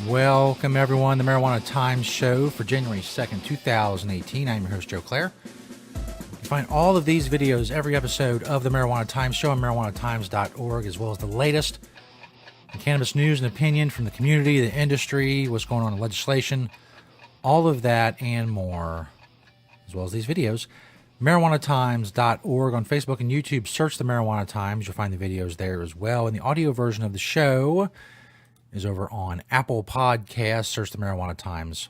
Welcome, everyone, to the Marijuana Times Show for January 2nd, 2018. I'm your host, Joe Klare. You can find all of these videos, every episode of the Marijuana Times Show on marijuanatimes.org, as well as the latest in cannabis news and opinion from the community, the industry, what's going on in legislation, all of that and more, as well as these videos. marijuanatimes.org on Facebook and YouTube. Search the Marijuana Times. You'll find the videos there as well. And the audio version of the show is over on Apple Podcasts. Search the Marijuana Times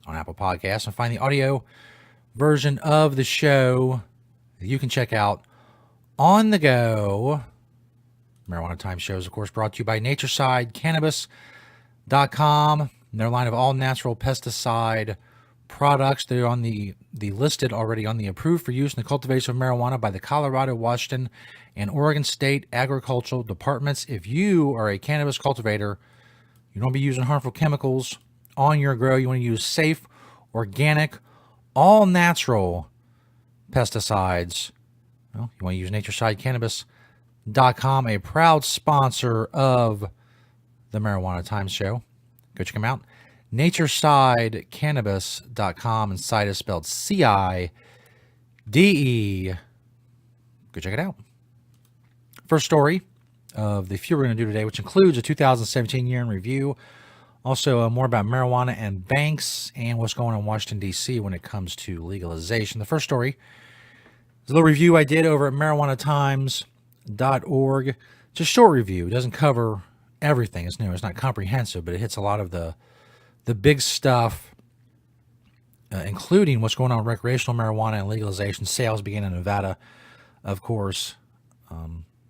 on Apple Podcasts and find the audio version of the show that you can check out on the go. Marijuana Times show is, of course, brought to you by Cannabis.com. And their line of all natural pesticide products. They're on the listed already on the approved for use in the cultivation of marijuana by the Colorado, Washington, and Oregon State Agricultural Departments. If you are a cannabis cultivator, you don't want to be using harmful chemicals on your grow. You want to use safe, organic, all-natural pesticides. Well, you want to use NatureSideCannabis.com, a proud sponsor of the Marijuana Times Show. Go check them out. NatureSideCannabis.com, and side is spelled CIDE. Go check it out. First story of the few we're going to do today, which includes a 2017 year in review. Also, more about marijuana and banks and what's going on in Washington, D.C. when it comes to legalization. The first story is a little review I did over at marijuanatimes.org. It's a short review. It doesn't cover everything. It's not comprehensive, but it hits a lot of the big stuff, including what's going on with recreational marijuana and legalization. Sales began in Nevada, of course.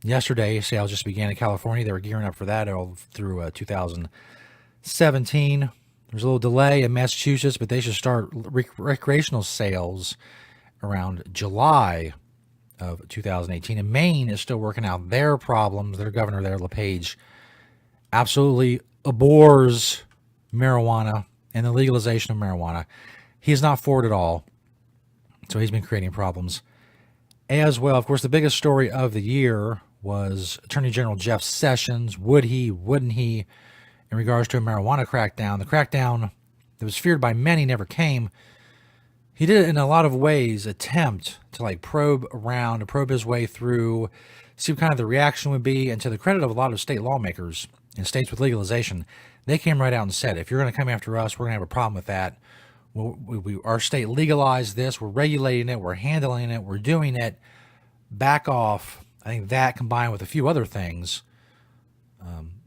Yesterday, sales just began in California. They were gearing up for that all through 2017. There's a little delay in Massachusetts, but they should start recreational sales around July of 2018. And Maine is still working out their problems. Their governor there, LePage, absolutely abhors marijuana and the legalization of marijuana. He's not for it at all. So he's been creating problems as well. Of course, the biggest story of the year was Attorney General Jeff Sessions. Would he, wouldn't he, in regards to a marijuana crackdown? The crackdown that was feared by many never came. He did it in a lot of ways, attempt to probe his way through, see what kind of the reaction would be. And to the credit of a lot of state lawmakers in states with legalization, they came right out and said, if you're going to come after us, we're going to have a problem with that. Our state legalized this. We're regulating it. We're handling it. We're doing it. Back off. I think that combined with a few other things,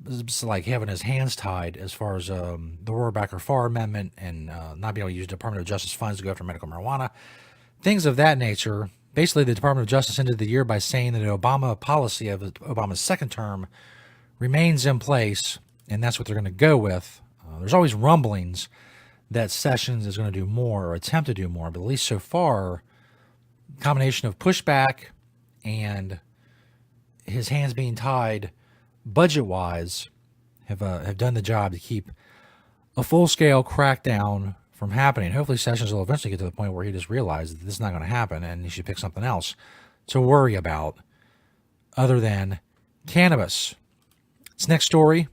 it's like having his hands tied as far as the Rohrabacher-Farr Amendment and not being able to use Department of Justice funds to go after medical marijuana. Things of that nature. Basically, the Department of Justice ended the year by saying that the Obama policy of Obama's second term remains in place, and that's what they're going to go with. There's always rumblings that Sessions is going to do more or attempt to do more, but at least so far, combination of pushback and his hands being tied budget-wise have done the job to keep a full-scale crackdown from happening. Hopefully Sessions will eventually get to the point where he just realizes that this is not going to happen and he should pick something else to worry about other than cannabis. This next story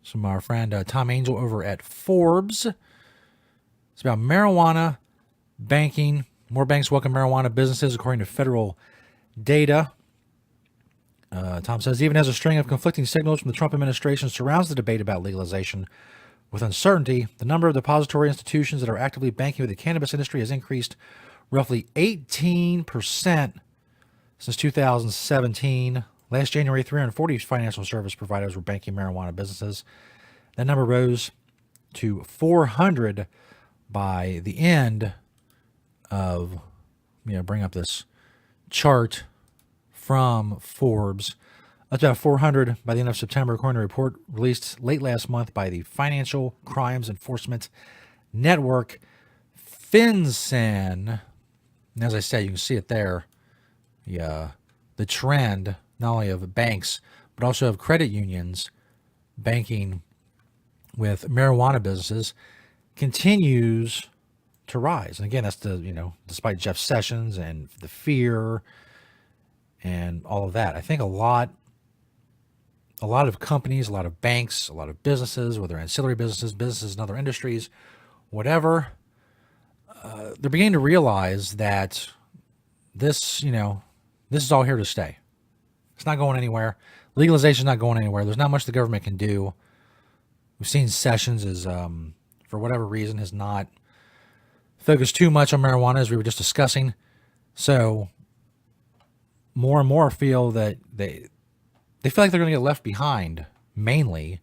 is from our friend Tom Angel over at Forbes. It's about marijuana, banking. More banks welcome marijuana businesses, according to federal data. Tom says, even as a string of conflicting signals from the Trump administration surrounds the debate about legalization with uncertainty, the number of depository institutions that are actively banking with the cannabis industry has increased roughly 18% since 2017. Last January, 340 financial service providers were banking marijuana businesses. That number rose to 400 by the end of, bring up this chart from Forbes. That's about 400 by the end of September, according to a report released late last month by the Financial Crimes Enforcement Network, FinCEN. And as I said, you can see it there. The trend, not only of banks, but also of credit unions banking with marijuana businesses, continues to rise. And again, that's despite Jeff Sessions and the fear and all of that. I think a lot a lot of companies, a lot of banks, a lot of businesses, whether ancillary businesses, businesses in other industries, whatever, they're beginning to realize that this, this is all here to stay. It's not going anywhere. Legalization is not going anywhere. There's not much the government can do. We've seen Sessions is, for whatever reason, has not focused too much on marijuana, as we were just discussing. So more and more feel that they feel like they're going to get left behind, mainly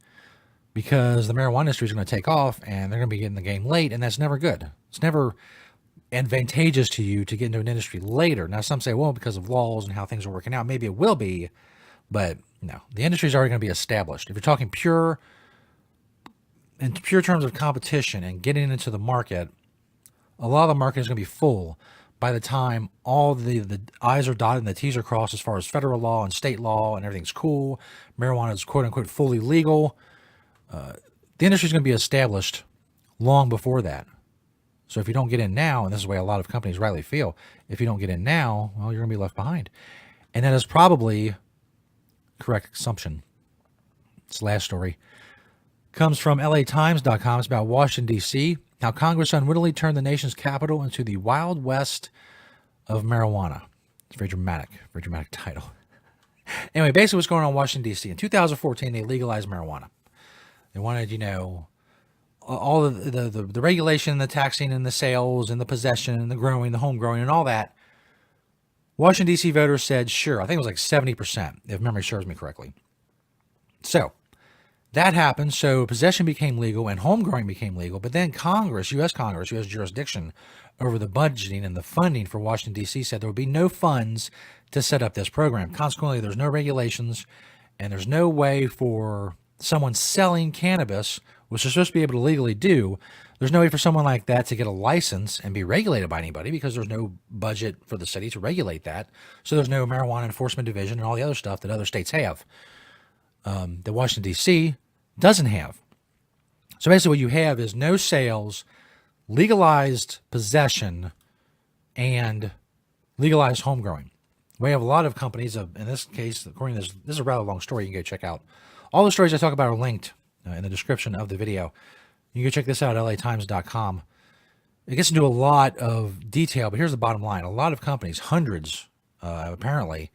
because the marijuana industry is going to take off and they're going to be getting the game late, and that's never good. It's never advantageous to you to get into an industry later. Now, some say, well, because of laws and how things are working out, maybe it will be, but no, the industry is already going to be established. If you're talking in pure terms of competition and getting into the market, a lot of the market is going to be full by the time all the I's are dotted and the T's are crossed as far as federal law and state law and everything's cool. Marijuana is quote unquote fully legal. The industry is going to be established long before that. So if you don't get in now, and this is the way a lot of companies rightly feel, if you don't get in now, well, you're going to be left behind. And that is probably correct assumption. This last story comes from LATimes.com. It's about Washington, D.C., how Congress unwittingly turned the nation's capital into the Wild West of marijuana. It's very dramatic title. Anyway, basically what's going on in Washington, D.C. In 2014, they legalized marijuana. They wanted, all the regulation, the taxing, and the sales, and the possession, and the growing, the home growing, and all that. Washington, D.C. voters said, sure. I think it was like 70%, if memory serves me correctly. So that happened. So possession became legal and home growing became legal. But then Congress, U.S. jurisdiction over the budgeting and the funding for Washington, D.C. said there would be no funds to set up this program. Consequently, there's no regulations and there's no way for someone selling cannabis, which they're supposed to be able to legally do. There's no way for someone like that to get a license and be regulated by anybody because there's no budget for the city to regulate that. So there's no marijuana enforcement division and all the other stuff that other states have that Washington, D.C. doesn't have. So basically what you have is no sales, legalized possession, and legalized home growing. We have a lot of companies, in this case, according to this is a rather long story. You can go check out. All the stories I talk about are linked in the description of the video. You can go check this out at LATimes.com. It gets into a lot of detail, but here's the bottom line. A lot of companies, hundreds apparently,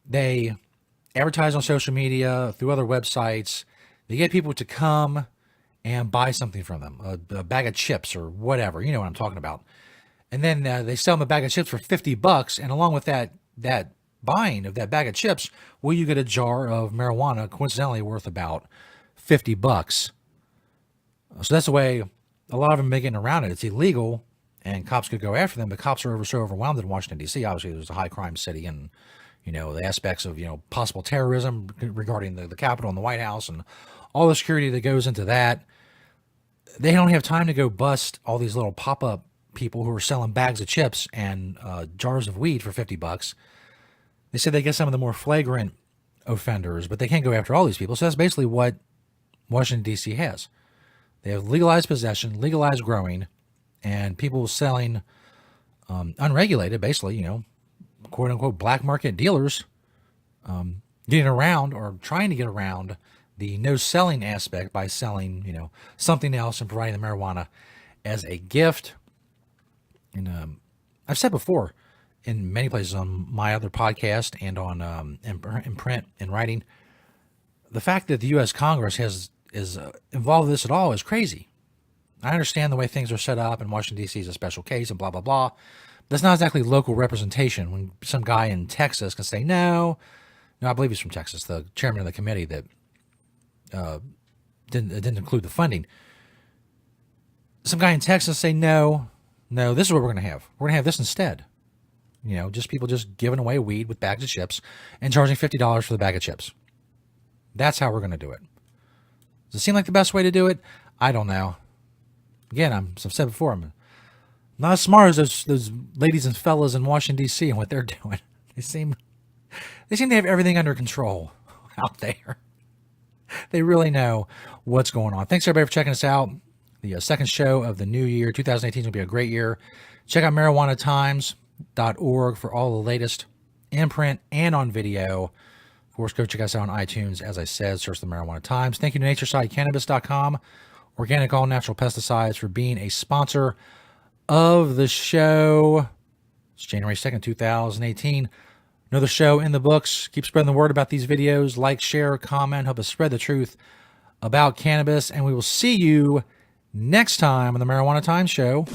they advertise on social media, through other websites. They get people to come and buy something from them, a bag of chips or whatever. You know what I'm talking about. And then they sell them a bag of chips for $50, and along with that buying of that bag of chips, will you get a jar of marijuana, coincidentally worth about $50. So that's the way a lot of them are getting around it. It's illegal, and cops could go after them, but cops are so overwhelmed in Washington, D.C. Obviously, there's a high crime city, and the aspects of possible terrorism regarding the Capitol and the White House and all the security that goes into that. They don't have time to go bust all these little pop-up people who are selling bags of chips and jars of weed for $50. They said they get some of the more flagrant offenders, but they can't go after all these people. So that's basically what Washington, D.C. has. They have legalized possession, legalized growing, and people selling unregulated, basically, quote unquote black market dealers getting around or trying to get around the no selling aspect by selling, something else and providing the marijuana as a gift. And I've said before in many places on my other podcast and on in print and writing, the fact that the U.S. Congress is involved in this at all is crazy. I understand the way things are set up, and Washington, D.C. is a special case and blah, blah, blah. That's not exactly local representation when some guy in Texas can say, no, I believe he's from Texas, the chairman of the committee that didn't include the funding. Some guy in Texas say, no, this is what we're going to have. We're going to have this instead. Just people just giving away weed with bags of chips and charging $50 for the bag of chips. That's how we're going to do it. Does it seem like the best way to do it? I don't know. Again, I've said before, I'm not as smart as those ladies and fellas in Washington, D.C. and what they're doing. They seem to have everything under control out there. They really know what's going on. Thanks, everybody, for checking us out. The second show of the new year, 2018, is going to be a great year. Check out marijuanatimes.org for all the latest in print and on video course, go check us out on iTunes. As I said, search the Marijuana Times. Thank you to natureside.cannabis.com, Organic All Natural Pesticides, for being a sponsor of the show. It's January 2nd, 2018. Another show in the books. Keep spreading the word about these videos. Like, share, comment. Help us spread the truth about cannabis. And we will see you next time on the Marijuana Times Show.